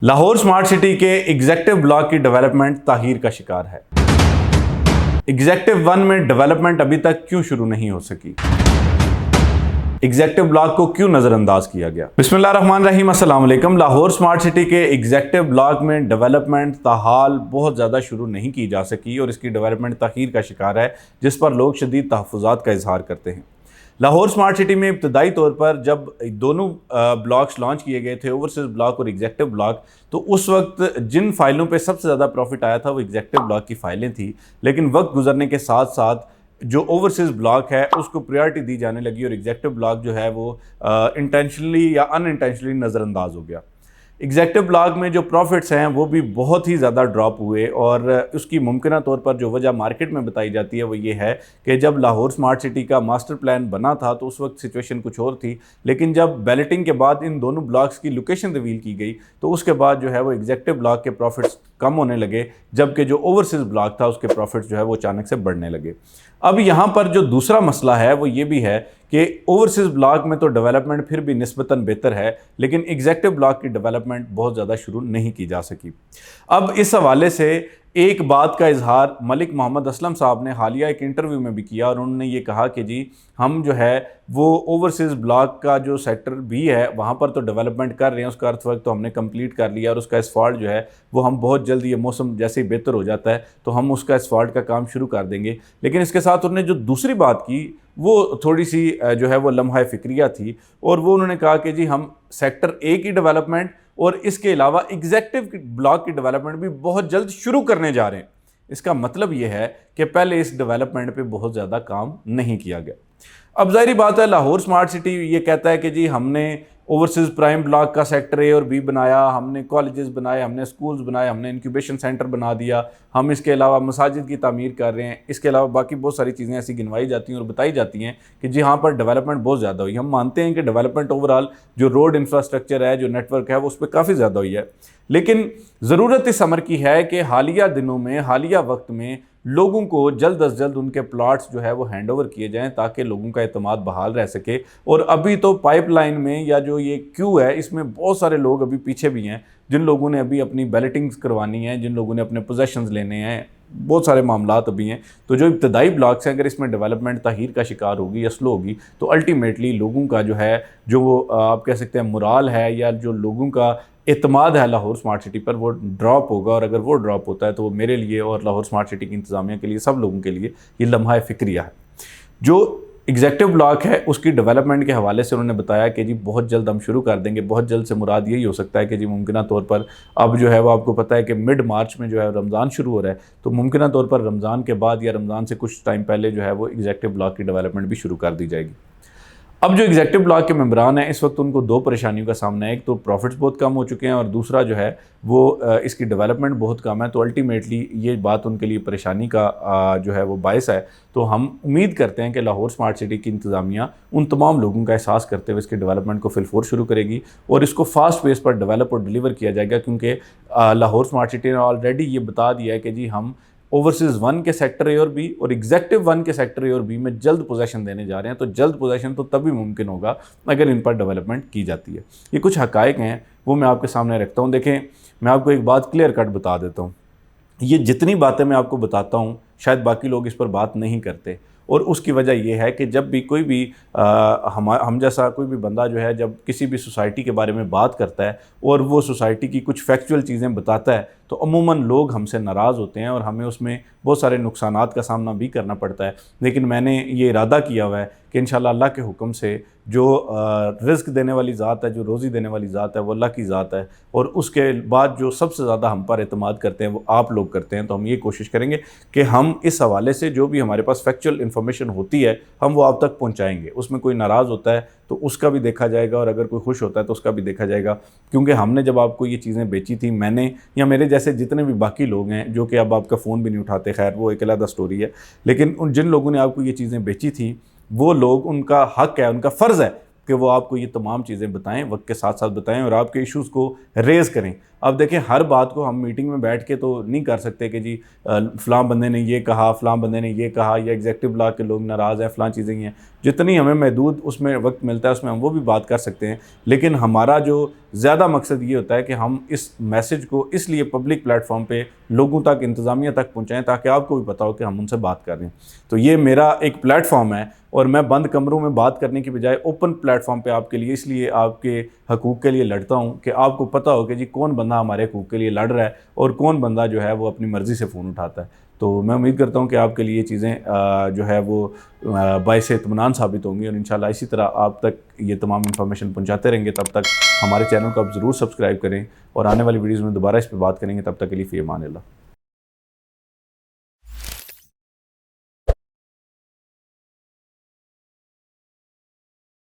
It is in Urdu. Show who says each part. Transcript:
Speaker 1: لاہور سمارٹ سٹی کے ایگزیکٹو بلاک کی ڈیولپمنٹ تاخیر کا شکار ہے۔ ایگزیکٹو 1 میں ڈیولپمنٹ ابھی تک کیوں شروع نہیں ہو سکی؟ ایگزیکٹو بلاک کو کیوں نظر انداز کیا گیا؟ بسم اللہ الرحمن الرحیم، السلام علیکم۔ لاہور سمارٹ سٹی کے ایگزیکٹو بلاک میں ڈیولپمنٹ تاحال بہت زیادہ شروع نہیں کی جا سکی اور اس کی ڈیولپمنٹ تاخیر کا شکار ہے، جس پر لوگ شدید تحفظات کا اظہار کرتے ہیں۔ لاہور سمارٹ سٹی میں ابتدائی طور پر جب دونوں بلاکس لانچ کیے گئے تھے، اوورسیز بلاک اور ایگزیکٹو بلاک، تو اس وقت جن فائلوں پہ سب سے زیادہ پروفٹ آیا تھا وہ ایگزیکٹو بلاک کی فائلیں تھیں، لیکن وقت گزرنے کے ساتھ ساتھ جو اوورسیز بلاک ہے اس کو پریورٹی دی جانے لگی اور ایگزیکٹو بلاک جو ہے وہ انٹینشنلی یا ان انٹینشنلی نظر انداز ہو گیا۔ ایگزیکٹو بلاک میں جو پروفٹس ہیں وہ بھی بہت ہی زیادہ ڈراپ ہوئے، اور اس کی ممکنہ طور پر جو وجہ مارکیٹ میں بتائی جاتی ہے وہ یہ ہے کہ جب لاہور سمارٹ سٹی کا ماسٹر پلان بنا تھا تو اس وقت سچویشن کچھ اور تھی، لیکن جب بیلٹنگ کے بعد ان دونوں بلاکس کی لوکیشن ریویل کی گئی تو اس کے بعد جو ہے وہ ایگزیکٹو بلاک کے پروفٹس کم ہونے لگے، جبکہ جو اوورسیز بلاک تھا اس کے پروفٹس جو ہے وہ اچانک سے بڑھنے لگے۔ اب یہاں پر جو دوسرا مسئلہ ہے وہ یہ بھی ہے کہ اوورسیز بلاک میں تو ڈیولپمنٹ پھر بھی نسبتاً بہتر ہے، لیکن ایگزیکٹو بلاک کی ڈیولپمنٹ بہت زیادہ شروع نہیں کی جا سکی۔ اب اس حوالے سے ایک بات کا اظہار ملک محمد اسلم صاحب نے حالیہ ایک انٹرویو میں بھی کیا، اور انہوں نے یہ کہا کہ جی ہم جو ہے وہ اوورسیز بلاک کا جو سیکٹر بھی ہے وہاں پر تو ڈیولپمنٹ کر رہے ہیں، اس کا ارتھ ورک تو ہم نے کمپلیٹ کر لیا، اور اس کا اسفالٹ جو ہے وہ ہم بہت جلد، یہ موسم جیسے ہی بہتر ہو جاتا ہے تو ہم اس کا اسفالٹ کا کام شروع کر دیں گے۔ لیکن اس کے ساتھ انہوں نے جو دوسری بات کی وہ تھوڑی سی جو ہے وہ لمحہ فکریہ تھی، اور وہ انہوں نے کہا کہ جی ہم سیکٹر اے کی ڈیولپمنٹ اور اس کے علاوہ ایگزیکٹو بلاک کی ڈیولپمنٹ بھی بہت جلد شروع کرنے جا رہے ہیں۔ اس کا مطلب یہ ہے کہ پہلے اس ڈیولپمنٹ پہ بہت زیادہ کام نہیں کیا گیا۔ اب ظاہری بات ہے لاہور سمارٹ سٹی یہ کہتا ہے کہ جی ہم نے اوورسیز پرائم بلاک کا سیکٹر اے اور بی بنایا، ہم نے کالجز بنائے، ہم نے سکولز بنائے، ہم نے انکیوبیشن سینٹر بنا دیا، ہم اس کے علاوہ مساجد کی تعمیر کر رہے ہیں، اس کے علاوہ باقی بہت ساری چیزیں ایسی گنوائی جاتی ہیں اور بتائی جاتی ہیں کہ جی ہاں پر ڈیولپمنٹ بہت زیادہ ہوئی۔ ہم مانتے ہیں کہ ڈیولپمنٹ اوورآل جو روڈ انفراسٹرکچر ہے، جو نیٹ ورک ہے، وہ اس پہ کافی زیادہ ہوئی ہے، لیکن ضرورت اس امر کی ہے کہ حالیہ دنوں میں، حالیہ وقت میں لوگوں کو جلد از جلد ان کے پلاٹس جو ہے وہ ہینڈ اوور کیے جائیں تاکہ لوگوں کا اعتماد بحال رہ سکے۔ اور ابھی تو پائپ لائن میں یا جو یہ کیو ہے اس میں بہت سارے لوگ ابھی پیچھے بھی ہیں، جن لوگوں نے ابھی اپنی بیلٹنگز کروانی ہیں، جن لوگوں نے اپنے پوزیشنز لینے ہیں، بہت سارے معاملات ابھی ہیں۔ تو جو ابتدائی بلاکس ہیں اگر اس میں ڈیولپمنٹ تاخیر کا شکار ہوگی یا سلو ہوگی تو الٹیمیٹلی لوگوں کا جو ہے جو وہ آپ کہہ سکتے ہیں مرال ہے یا جو لوگوں کا اعتماد ہے لاہور سمارٹ سٹی پر وہ ڈراپ ہوگا، اور اگر وہ ڈراپ ہوتا ہے تو وہ میرے لیے اور لاہور سمارٹ سٹی کی انتظامیہ کے لیے، سب لوگوں کے لیے یہ لمحہ فکریہ ہے۔ جو ایگزیکٹو بلاک ہے اس کی ڈیولپمنٹ کے حوالے سے انہوں نے بتایا کہ جی بہت جلد ہم شروع کر دیں گے۔ بہت جلد سے مراد یہی ہو سکتا ہے کہ جی ممکنہ طور پر اب جو ہے وہ آپ کو پتہ ہے کہ مڈ مارچ میں جو ہے رمضان شروع ہو رہا ہے، تو ممکنہ طور پر رمضان کے بعد یا رمضان سے کچھ ٹائم پہلے جو ہے وہ ایگزیکٹو بلاک کی ڈیولپمنٹ بھی شروع کر دی جائے گی۔ اب جو ایگزیکٹو بلاک کے ممبران ہیں اس وقت ان کو دو پریشانیوں کا سامنا ہے، ایک تو پروفٹس بہت کم ہو چکے ہیں، اور دوسرا جو ہے وہ اس کی ڈیولپمنٹ بہت کم ہے، تو الٹیمیٹلی یہ بات ان کے لیے پریشانی کا جو ہے وہ باعث ہے۔ تو ہم امید کرتے ہیں کہ لاہور سمارٹ سٹی کی انتظامیہ ان تمام لوگوں کا احساس کرتے ہوئے اس کی ڈیولپمنٹ کو فی الفور شروع کرے گی اور اس کو فاسٹ پیس پر ڈیولپ اور ڈیلیور کیا جائے گا، کیونکہ لاہور سمارٹ سٹی نے آلریڈی یہ بتا دیا ہے کہ جی ہم اوورسیز 1 کے سیکٹر اے اور بی اور ایگزیکٹو 1 کے سیکٹر اے اور بی میں جلد پوزیشن دینے جا رہے ہیں۔ تو جلد پوزیشن تو تبھی ممکن ہوگا اگر ان پر ڈیولپمنٹ کی جاتی ہے۔ یہ کچھ حقائق ہیں وہ میں آپ کے سامنے رکھتا ہوں۔ دیکھیں میں آپ کو ایک بات کلیئر کٹ بتا دیتا ہوں، یہ جتنی باتیں میں آپ کو بتاتا ہوں شاید باقی لوگ اس پر بات نہیں کرتے، اور اس کی وجہ یہ ہے کہ جب بھی کوئی بھی ہم جیسا کوئی بھی بندہ جو ہے جب کسی بھی سوسائٹی کے بارے میں بات کرتا ہے اور وہ سوسائٹی کی کچھ فیکچول چیزیں بتاتا ہے تو عموماً لوگ ہم سے ناراض ہوتے ہیں اور ہمیں اس میں بہت سارے نقصانات کا سامنا بھی کرنا پڑتا ہے، لیکن میں نے یہ ارادہ کیا ہوا ہے کہ انشاءاللہ اللہ کے حکم سے جو رزق دینے والی ذات ہے، جو روزی دینے والی ذات ہے وہ اللہ کی ذات ہے، اور اس کے بعد جو سب سے زیادہ ہم پر اعتماد کرتے ہیں وہ آپ لوگ کرتے ہیں۔ تو ہم یہ کوشش کریں گے کہ ہم اس حوالے سے جو بھی ہمارے پاس فیکچول انفارمیشن ہوتی ہے ہم وہ آپ تک پہنچائیں گے۔ اس میں کوئی ناراض ہوتا ہے تو اس کا بھی دیکھا جائے گا، اور اگر کوئی خوش ہوتا ہے تو اس کا بھی دیکھا جائے گا، کیونکہ ہم نے جب آپ کو یہ چیزیں بیچی تھی، میں نے یا میرے جیسے جتنے بھی باقی لوگ ہیں جو کہ اب آپ کا فون بھی نہیں اٹھاتے، خیر وہ ایک علیحدہ سٹوری ہے، لیکن جن لوگوں نے آپ کو یہ چیزیں بیچی تھیں وہ لوگ، ان کا حق ہے، ان کا فرض ہے کہ وہ آپ کو یہ تمام چیزیں بتائیں، وقت کے ساتھ ساتھ بتائیں اور آپ کے ایشوز کو ریز کریں۔ اب دیکھیں ہر بات کو ہم میٹنگ میں بیٹھ کے تو نہیں کر سکتے کہ جی فلاں بندے نے یہ کہا، فلاں بندے نے یہ کہا، یا ایگزیکٹو بلاک کے لوگ ناراض ہیں، فلاں چیزیں ہیں. جتنی ہمیں محدود اس میں وقت ملتا ہے اس میں ہم وہ بھی بات کر سکتے ہیں، لیکن ہمارا جو زیادہ مقصد یہ ہوتا ہے کہ ہم اس میسج کو اس لیے پبلک پلیٹ فارم پہ لوگوں تک، انتظامیہ تک پہنچائیں تاکہ آپ کو بھی پتہ ہو کہ ہم ان سے بات کر رہے ہیں. تو یہ میرا ایک پلیٹ فارم ہے، اور میں بند کمروں میں بات کرنے کی بجائے اوپن پلیٹ فارم پہ آپ کے لیے، اس لیے آپ کے حقوق کے لیے لڑتا ہوں کہ آپ کو پتہ ہو کہ جی کون بندہ ہمارے حقوق کے لیے لڑ رہا ہے اور کون بندہ جو ہے وہ اپنی مرضی سے فون اٹھاتا ہے. تو میں امید کرتا ہوں کہ آپ کے لیے یہ چیزیں جو ہے وہ باعث اطمینان ثابت ہوں گی، اور انشاءاللہ اسی طرح آپ تک یہ تمام انفارمیشن پہنچاتے رہیں گے. تب تک ہمارے چینل کو آپ ضرور سبسکرائب کریں، اور آنے والی ویڈیوز میں دوبارہ اس پہ بات کریں گے. تب تک کے لیے فی امان اللہ.